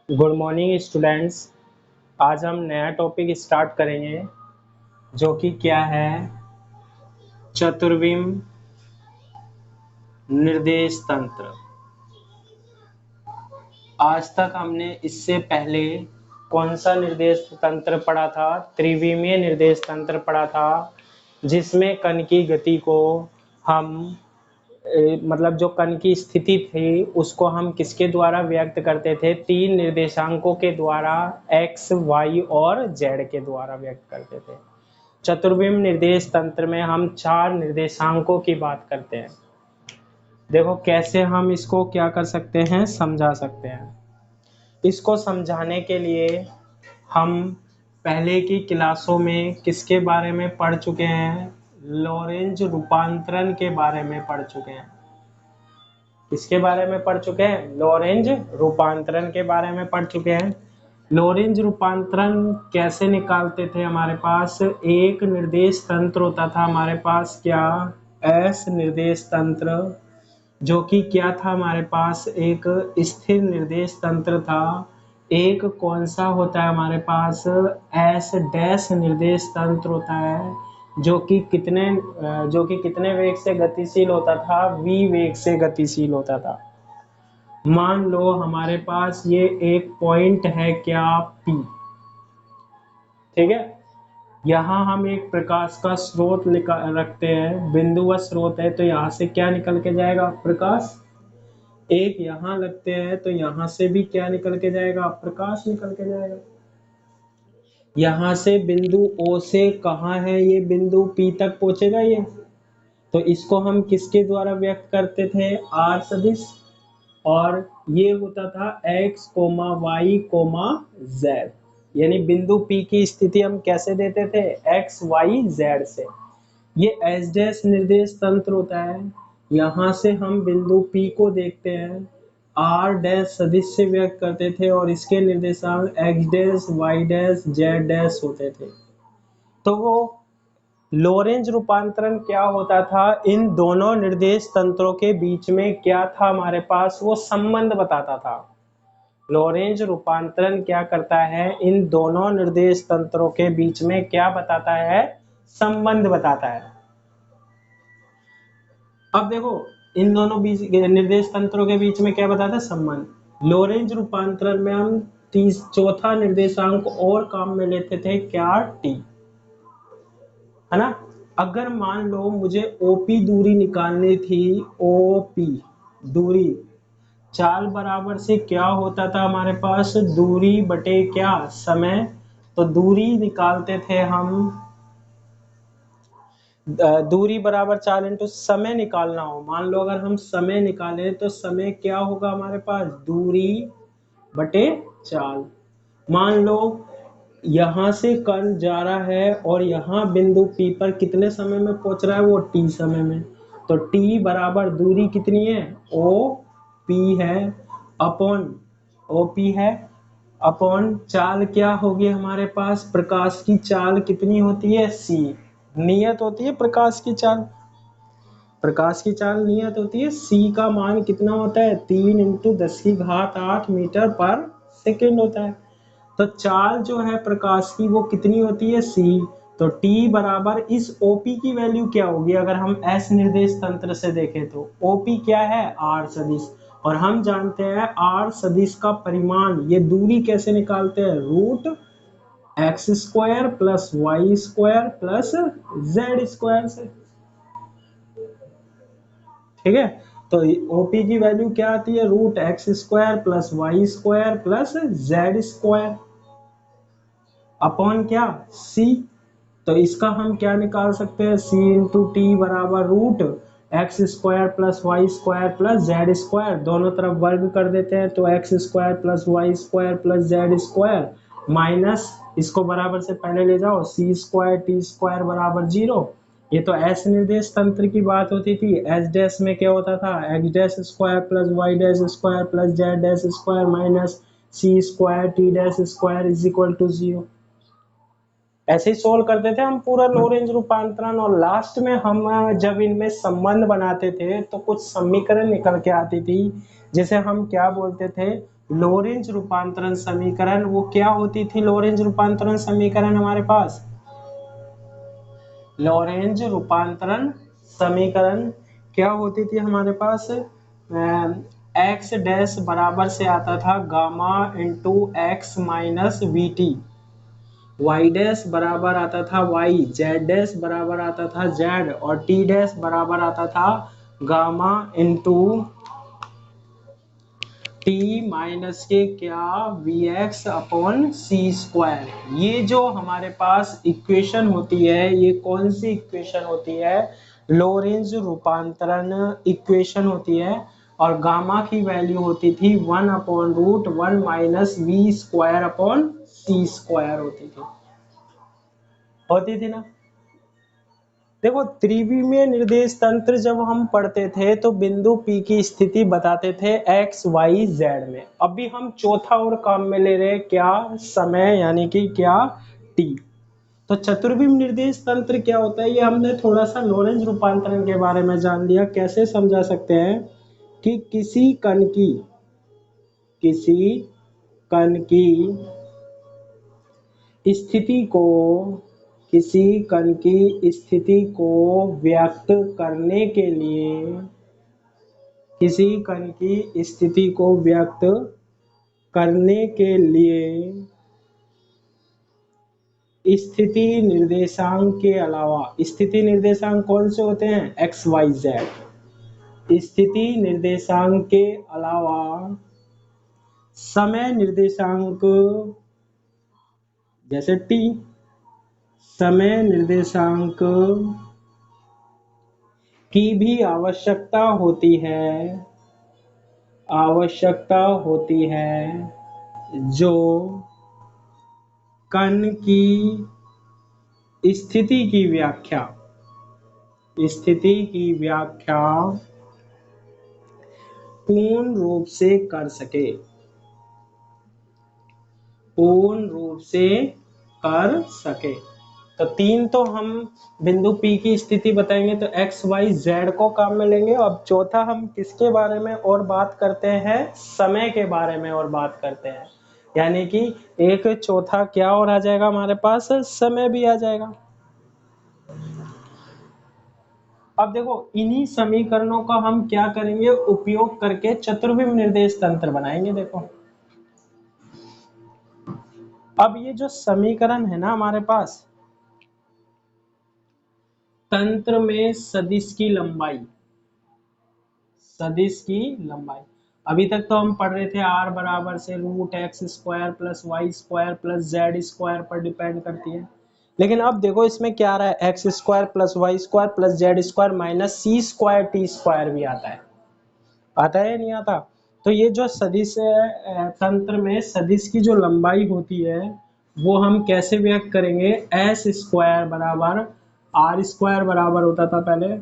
Good morning students. आज हम नया टॉपिक स्टार्ट करेंगे जो कि क्या है, चतुर्विम निर्देश तंत्र। आज तक हमने इससे पहले कौन सा निर्देश तंत्र पढ़ा था? त्रिविमीय निर्देश तंत्र पढ़ा था, जिसमें कण की गति को हम मतलब जो कण की स्थिति थी उसको हम किसके द्वारा व्यक्त करते थे? तीन निर्देशांकों के द्वारा, x, y और z के द्वारा व्यक्त करते थे। चतुर्विम निर्देश तंत्र में हम चार निर्देशांकों की बात करते हैं। देखो कैसे हम इसको क्या कर सकते हैं, समझा सकते हैं। इसको समझाने के लिए हम पहले की क्लासों में किसके बारे में पढ़ चुके हैं? लॉरेंज रूपांतरण के बारे में पढ़ चुके हैं। किसके बारे में पढ़ चुके हैं? लॉरेंज रूपांतरण के बारे में पढ़ चुके हैं। लॉरेंज रूपांतरण कैसे निकालते थे? हमारे पास एक निर्देश तंत्र होता था, हमारे पास क्या, एस निर्देश तंत्र, जो कि क्या था हमारे पास, एक स्थिर निर्देश तंत्र था। एक कौन सा होता है हमारे पास, एस डैश निर्देश तंत्र होता है, जो कि कितने वेग से गतिशील होता था? v वेग से गतिशील होता था। मान लो हमारे पास ये एक पॉइंट है क्या, P, ठीक है। यहाँ हम एक प्रकाश का स्रोत रखते हैं, बिंदुवत स्रोत है, तो यहाँ से क्या निकल के जाएगा? प्रकाश। एक यहाँ लगते हैं तो यहाँ से भी क्या निकल के जाएगा? प्रकाश निकल के जाएगा। यहाँ से बिंदु O से कहाँ है ये बिंदु P तक पहुंचेगा ये, तो इसको हम किसके द्वारा व्यक्त करते थे? R सदिश। और ये होता था x, y, z, यानी बिंदु P की स्थिति हम कैसे देते थे? x, y, z से। ये एस डैश निर्देश तंत्र होता है। यहाँ से हम बिंदु P को देखते हैं, R डैश सदिश से व्यक्त करते थे और इसके निर्देशांक x dash, y dash, z dash होते थे। तो वो लॉरेंज रूपांतरण क्या होता था? इन दोनों निर्देश तंत्रों के बीच में क्या था हमारे पास? वो संबंध बताता था। लॉरेंज रूपांतरण क्या करता है? इन दोनों निर्देश तंत्रों के बीच में क्या बताता है? संबंध बताता है। अब देखो इन दोनों निर्देश तंत्रों के बीच में क्या बताता है? संबंध। लॉरेंज रूपांतरण में हम चौथा निर्देशांक और काम में लेते थे, क्या? t, है ना। अगर मान लो मुझे OP दूरी निकालनी थी, OP दूरी, चाल बराबर से क्या होता था हमारे पास? दूरी बटे क्या? समय। तो दूरी निकालते थे हम, दूरी बराबर चाल इंटू समय निकालना हो। मान लो अगर हम समय निकालें तो समय क्या होगा हमारे पास? दूरी बटे चाल। मान लो यहाँ से कण जा रहा है और यहाँ बिंदु P पर कितने समय में पहुंच रहा है? वो t समय में। तो t बराबर दूरी कितनी है? OP है अपॉन OP है अपॉन चाल क्या होगी हमारे पास? प्रकाश की चाल कितनी होती है? c, नियत होती है प्रकाश की चाल। प्रकाश की चाल नियत होती है, c का मान कितना होता है? 3 × 10⁸ मीटर पर सेकेंड होता है। तो चाल जो है प्रकाश की वो कितनी होती है? c। तो t बराबर इस OP की वैल्यू क्या होगी? अगर हम S निर्देश तंत्र से देखें तो OP क्या है? R सदिश। और हम जानते हैं R सदिश का परिमाण, ये दूरी कैसे निकालते हैं? √x² + y² + z² से, ठीक है। तो OP की वैल्यू क्या आती है? √x² + y² + z² अपॉन क्या? c। तो इसका हम क्या निकाल सकते हैं? c × t बराबर √x² + y² + z², दोनों तरफ वर्ग कर देते हैं तो x² + y² + z² माइनस इसको बराबर से पहले ले जाओ, c² t² बराबर 0। ये तो S निर्देश तंत्र की बात होती थी। S डैश में क्या होता था? x dash square + y dash square + z dash square minus c² t dash square = 0। ऐसे ही सोल्व करते थे हम पूरा लॉरेंज रूपांतरण, और लास्ट में हम जब इनमें संबंध बनाते थे तो कुछ समीकरण निकल के आती थी, जिसे हम क्या बोलते थे? लोरेंज रूपांतरण समीकरण, वो क्या होती थी लोरेंज रूपांतरण समीकरण हमारे पास? लोरेंज रूपांतरण समीकरण क्या होती थी हमारे पास? एक्स डैश बराबर से आता था gamma into X minus V T, Y dash बराबर आता था वाई, जेड डैश बराबर आता था जेड, और टी डैश बराबर आता था गामा इंटू टी माइनस के क्या V X upon C square. ये जो हमारे पास इक्वेशन होती है, ये कौन सी इक्वेशन होती है? लोरेंज रूपांतरण इक्वेशन होती है। और गामा की वैल्यू होती थी 1/√1 minus V square upon C square होती थी ना। देखो, त्रिविमीय निर्देश तंत्र जब हम पढ़ते थे तो बिंदु P की स्थिति बताते थे x, y, z में। अभी हम चौथा और काम में ले रहे हैं क्या? समय, यानी कि क्या? t। तो चतुर्विम निर्देश तंत्र क्या होता है, ये हमने थोड़ा सा लोरेंज रूपांतरण के बारे में जान लिया। कैसे समझा सकते हैं कि किसी कण की स्थिति को किसी कण की स्थिति को व्यक्त करने के लिए, किसी कण की स्थिति को व्यक्त करने के लिए स्थिति निर्देशांक के अलावा, स्थिति निर्देशांक कौन से होते हैं? X Y Z. स्थिति निर्देशांक के अलावा समय निर्देशांक, जैसे टी, समय निर्देशांक की भी आवश्यकता होती है जो कण की स्थिति की व्याख्या पूर्ण रूप से कर सके। तो तीन तो हम बिंदु P की स्थिति बताएंगे, तो x, y, z को काम में लेंगे। अब चौथा हम किसके बारे में और बात करते हैं? समय के बारे में और बात करते हैं। यानी कि एक चौथा क्या और आ जाएगा हमारे पास? समय भी आ जाएगा। अब देखो, इन्हीं समीकरणों का हम क्या करेंगे? उपयोग करके चतुर्विम निर्देश तंत्र बनाएंगे। देखो, अब ये जो समीकरण है ना हमारे पास, तंत्र में सदिश की लंबाई, अभी तक तो हम पढ़ रहे थे r बराबर से √x² plus y² plus z² पर डिपेंड करती है। लेकिन अब देखो इसमें क्या आ रहा है? x² plus y² plus z² minus c² t² भी आता है या नहीं आता? तो ये जो सदिश तंत्र में सदिश की जो लंबाई होती है वो हम कैसे व्यक्त करेंगे? s² बराबर r² बराबर होता था पहले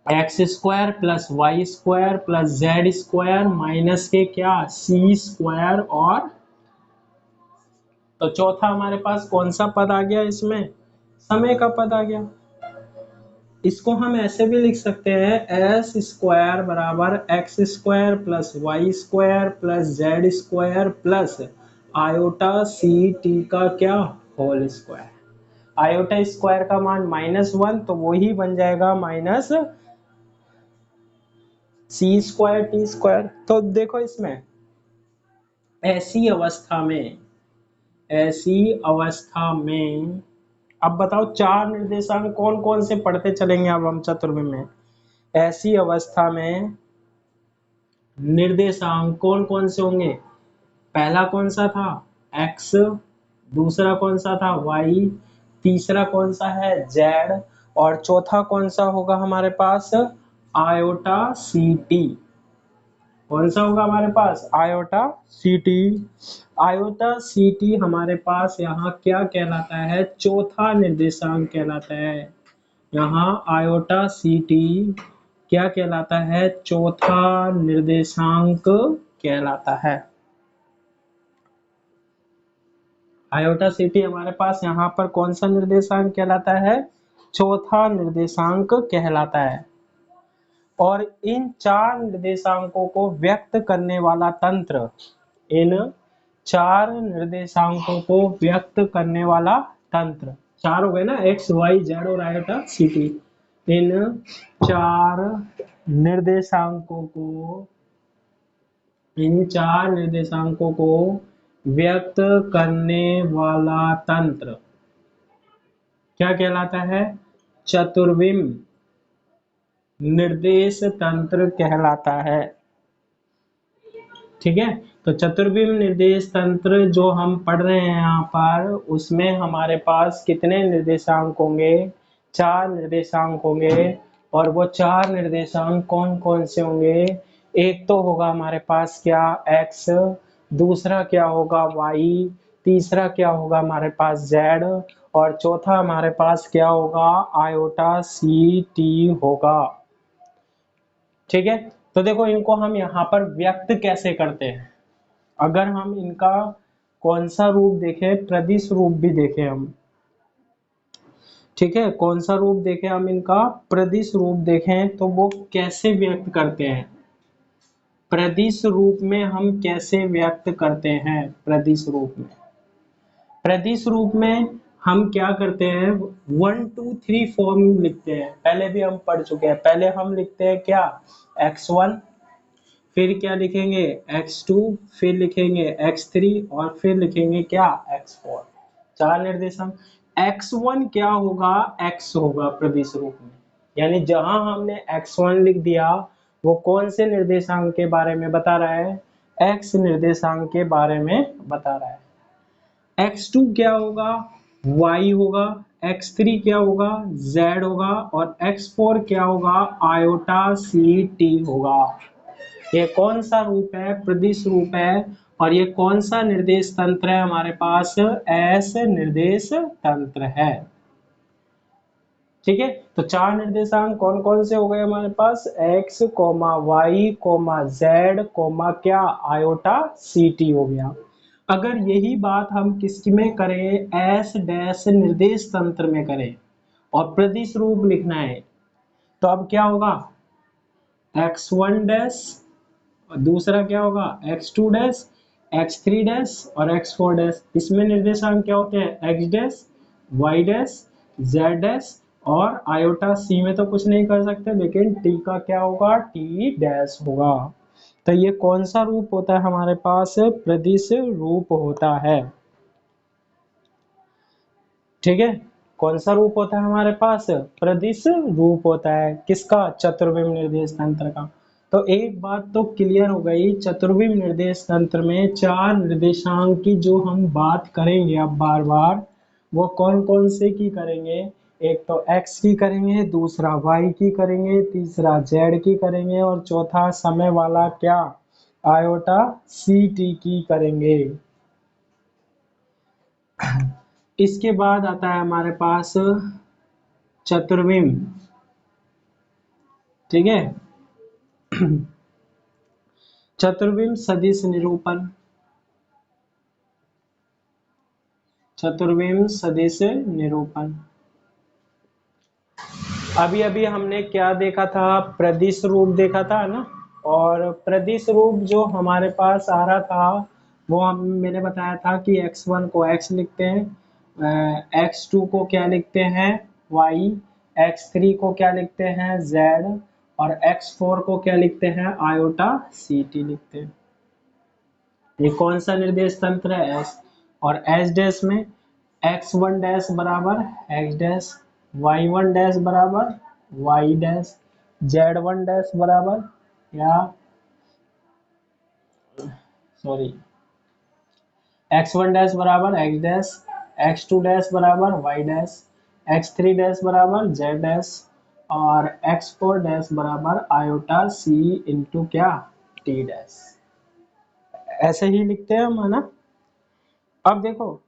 x² plus y² plus z² minus के क्या? c²। और तो चौथा हमारे पास कौन सा पद आ गया? इसमें समय का पद आ गया। इसको हम ऐसे भी लिख सकते हैं s² बराबर x² plus y² plus z² plus iota ct का क्या? Whole square. आयोटा स्क्वायर का मान -1, तो वो ही बन जाएगा माइनस c² t²। तो देखो इसमें ऐसी अवस्था में अब बताओ चार निर्देशांक कौन कौन से पढ़ते चलेंगे अब हम चतुर्विम में। ऐसी अवस्था में निर्देशांक कौन कौन से होंगे? पहला कौन सा था? x, दूसरा कौन सा था? y, तीसरा कौन सा है? z, और चौथा कौन सा होगा हमारे पास? Iota ct। कौन सा होगा हमारे पास? Iota ct। आयोटा ct हमारे पास यहाँ क्या कहलाता है? चौथा निर्देशांक कहलाता है। यहाँ आयोटा ct क्या कहलाता है? चौथा निर्देशांक कहलाता है। आयोटा ct हमारे पास यहाँ पर कौन सा निर्देशांक कहलाता है? चौथा निर्देशांक कहलाता है। और इन चार निर्देशांकों को व्यक्त करने वाला तंत्र, इन चार निर्देशांकों को व्यक्त करने वाला तंत्र, चार हो गए ना, एक्स वाई जेड और आयोटा सी टी, इन चार निर्देशांकों को, इन चार निर्देशांकों को व्यक्त करने वाला तंत्र क्या कहलाता है? चतुर्विम निर्देश तंत्र कहलाता है। ठीक है, तो चतुर्विम निर्देश तंत्र जो हम पढ़ रहे हैं यहाँ पर, उसमें हमारे पास कितने निर्देशांक होंगे? चार निर्देशांक होंगे। और वो चार निर्देशांक कौन कौन से होंगे? एक तो होगा हमारे पास क्या? x, दूसरा क्या होगा? y, तीसरा क्या होगा हमारे पास? z, और चौथा हमारे पास क्या होगा? आयोटा सी टी होगा। ठीक है, तो देखो इनको हम यहाँ पर व्यक्त कैसे करते हैं। अगर हम इनका कौन सा रूप देखें, प्रदिश रूप भी देखें हम। ठीक है, कौन सा रूप देखें हम इनका? प्रदिश रूप देखें तो वो कैसे व्यक्त करते हैं। प्रदिश रूप में हम कैसे व्यक्त करते हैं? प्रदिश रूप में, प्रदिश रूप में हम क्या करते हैं? 1 2 3 फॉर्म लिखते हैं। पहले भी हम पढ़ चुके हैं। पहले हम लिखते हैं क्या? x1, फिर क्या लिखेंगे? x2, फिर लिखेंगे x3 और फिर लिखेंगे क्या? x4। चार निर्देशांक। x1 क्या होगा? x होगा प्रदिश रूप में, यानी जहां हमने x1 लिख दिया वो कौन से निर्देशांक के बारे में बता रहा है? x निर्देशांक के बारे में बता रहा है। x2 क्या होगा? y होगा। x3 क्या होगा? z होगा। और x4 क्या होगा? आयोटा सी टी होगा। ये कौन सा रूप है? प्रदिश रूप है। और ये कौन सा निर्देश तंत्र है हमारे पास? एस निर्देश तंत्र है। ठीक है, तो चार निर्देशांक कौन कौन से हो गए हमारे पास? x, y, z, क्या? आयोटा सी टी हो गया। अगर यही बात हम किसकी में करें? एस डैश निर्देश तंत्र में करें और प्रदिश रूप लिखना है, तो अब क्या होगा? x1 डैश और दूसरा क्या होगा? x2 डैश, x3 डैश और x4 डैश। इसमें निर्देशांक क्या होते हैं? x dash, y dash, z dash और आयोटा सी में तो कुछ नहीं कर सकते, लेकिन t का क्या होगा? t डैश होगा। तो ये कौन सा रूप होता है हमारे पास? प्रदिश रूप होता है। ठीक है, कौन सा रूप होता है हमारे पास? प्रदिश रूप होता है। किसका? चतुर्विम निर्देश तंत्र का। तो एक बात तो क्लियर हो गई, चतुर्विम निर्देश तंत्र में चार निर्देशांक की जो हम बात करेंगे अब बार बार, वो कौन कौन से की करेंगे? एक तो x की करेंगे, दूसरा y की करेंगे, तीसरा z की करेंगे और चौथा समय वाला क्या? आयोटा सी टी की करेंगे। इसके बाद आता है हमारे पास चतुर्विम। ठीक है, चतुर्विम सदिश निरूपण। चतुर्विम सदिश निरूपण। अभी अभी हमने क्या देखा था? प्रदिश रूप देखा था ना। और प्रदिश रूप जो हमारे पास आ रहा था वो मैंने बताया था कि x1 को x लिखते हैं, x2 को क्या लिखते हैं? y, x3 को क्या लिखते हैं? z और x4 को क्या लिखते हैं? आयोटा सी टी लिखते हैं। ये कौन सा निर्देश तंत्र है? एस। और एस डैश में x1 डैश बराबर x डैश, y1 डैश बराबर y डैश, z1 डैश बराबर या सॉरी x1 डैश बराबर x डैश, x2 डैश बराबर y डैश, x3 डैश बराबर z डैश और x4 डैश बराबर आयोटा सी इंटू क्या? T dash. ऐसे ही लिखते हैं हम, है ना। अब देखो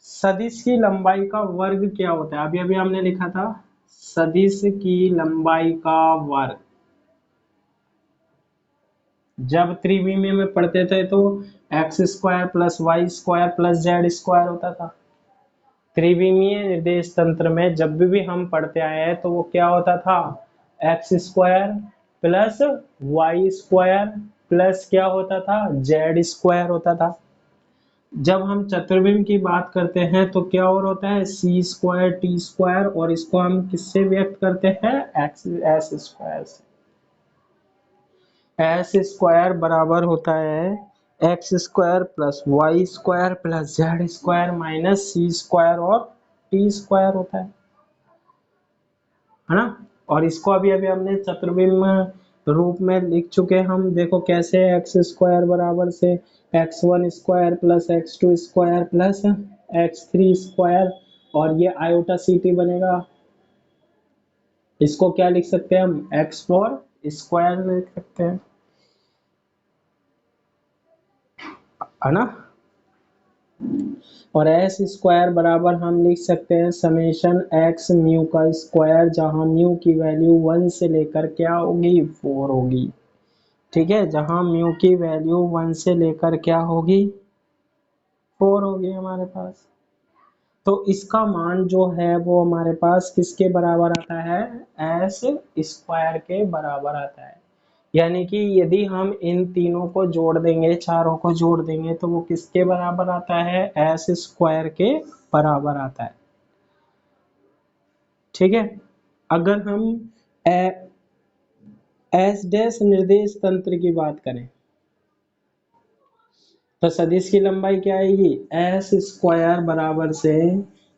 सदिश की लंबाई का वर्ग क्या होता है? अभी अभी हमने लिखा था सदिश की लंबाई का वर्ग। जब त्रिविमीय में पढ़ते थे तो X square plus Y square plus Z square होता था। त्रिविमीय निर्देश तंत्र में जब भी हम पढ़ते आए हैं तो वो क्या होता था? X square plus Y square plus क्या होता था, जेड स्क्वायर होता था। जब हम चतुर्विम की बात करते हैं तो क्या और होता है, सी स्क्वायर टी स्क्वायर, और इसको हम किससे व्यक्त करते हैं, एक्स एस स्क्वायर से। एस स्क्वायर बराबर होता है X square plus Y square plus Z square minus C square और टी स्क्वायर होता है ना। और इसको अभी अभी हमने चतुर्विम रूप में लिख चुके हैं हम। देखो कैसे, एक्स स्क्वायर बराबर से X one square plus x two square plus x three square, और ये आयोटा सी टी बनेगा। इसको क्या लिख सकते हैं हम, एक्स फोर स्क्वायर लिख सकते हैं, है ना। और एस स्क्वायर बराबर हम लिख सकते हैं समेशन एक्स म्यू का स्क्वायर, जहां म्यू की वैल्यू 1 से लेकर क्या होगी, 4 होगी। ठीक है, जहां म्यू की वैल्यू 1 से लेकर क्या होगी, 4 होगी हमारे पास। तो इसका मान जो है वो हमारे पास किसके बराबर आता है, एस स्क्वायर के बराबर आता है। यानी कि यदि हम इन तीनों को जोड़ देंगे, चारों को जोड़ देंगे, तो वो किसके बराबर आता है, एस स्क्वायर के बराबर आता है। ठीक है, अगर हम एस डैश निर्देश तंत्र की बात करें तो सदिश की लंबाई क्या आएगी, एस स्क्वायर बराबर से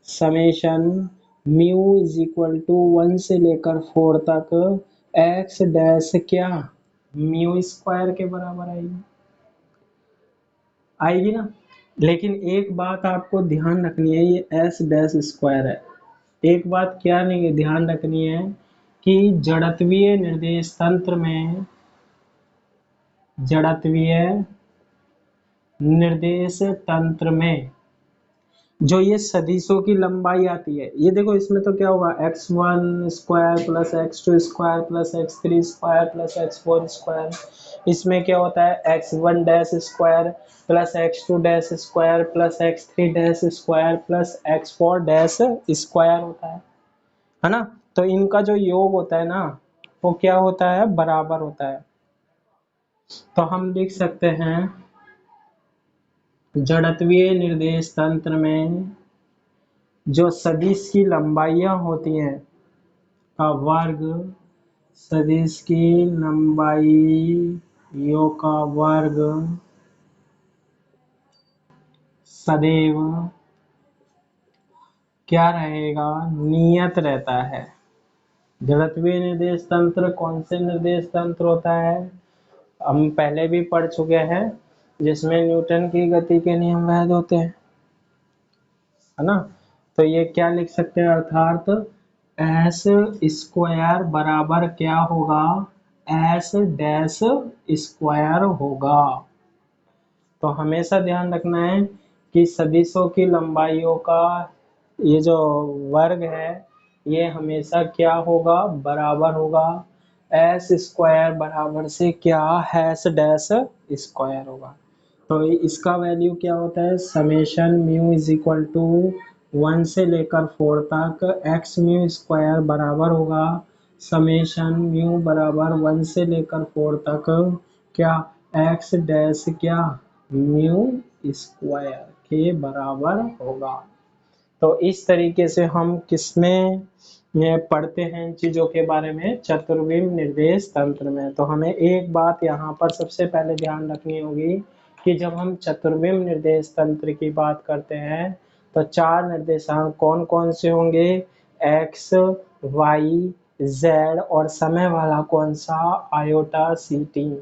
summation mu is equal to 1 से लेकर 4 तक एक्स डैश क्या, म्यू स्क्वायर के बराबर आएगी, आएगी ना। लेकिन एक बात आपको ध्यान रखनी है, ये एस डैश स्क्वायर है। एक बात क्या नहीं ध्यान रखनी है कि जड़त्वीय निर्देश तंत्र में, जड़त्वीय निर्देश तंत्र में जो ये सदिशों की लंबाई आती है, ये देखो इसमें तो क्या होगा, x one square plus x two square plus x three square plus x four square. इसमें क्या होता है, x one dash square plus x two dash square plus x three dash square plus x four dash square होता है ना। तो इनका जो योग होता है ना, वो क्या होता है, बराबर होता है। तो हम लिख सकते हैं जड़त्वीय निर्देश तंत्र में जो सदिश की लंबाइयां होती हैं का वर्ग, सदिश की लंबाइयों का वर्ग सदैव क्या रहेगा, नियत रहता है। जड़त्वीय निर्देश तंत्र कौन से निर्देश तंत्र होता है, हम पहले भी पढ़ चुके हैं, जिसमें न्यूटन की गति के नियम वैध होते हैं, है ना। तो ये क्या लिख सकते हैं, अर्थात एस स्क्वायर बराबर क्या होगा, एस डैश स्क्वायर होगा। तो हमेशा ध्यान रखना है कि सदिशों की लंबाइयों का ये जो वर्ग है, ये हमेशा क्या होगा, बराबर होगा। एस स्क्वायर बराबर से क्या, हैश डैश स्क्वायर होगा। तो इसका वैल्यू क्या होता है, summation mu is equal to 1 से लेकर 4 तक एक्स म्यू स्क्वायर बराबर होगा समेशन म्यू बराबर 1 से लेकर 4 तक क्या, एक्स डैश क्या, म्यू स्क्वायर के बराबर होगा। तो इस तरीके से हम किसमें ये पढ़ते हैं इन चीजों के बारे में, चतुर्विम निर्देश तंत्र में। तो हमें एक बात यहाँ पर सबसे पहले ध्यान रखनी होगी कि जब हम चतुर्विम निर्देश तंत्र की बात करते हैं तो चार निर्देशांक कौन कौन से होंगे, एक्स वाई जेड, और समय वाला कौन सा, आयोटा सी टी।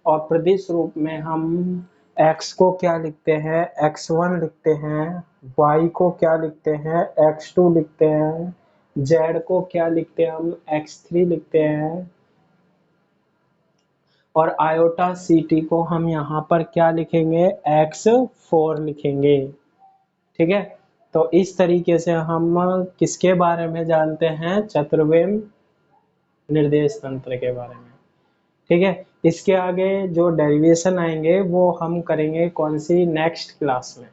और प्रदिश रूप में हम x को क्या लिखते हैं, x1 लिखते हैं, y को क्या लिखते हैं, x2 लिखते हैं, z को क्या लिखते हैं हम, x3 लिखते हैं, और आयोटा सी टी को हम यहाँ पर क्या लिखेंगे, x4 लिखेंगे। ठीक है, तो इस तरीके से हम किसके बारे में जानते हैं, चतुर्विम निर्देश तंत्र के बारे में। ठीक है, इसके आगे जो डेरिवेशन आएंगे वो हम करेंगे कौन सी, नेक्स्ट क्लास में।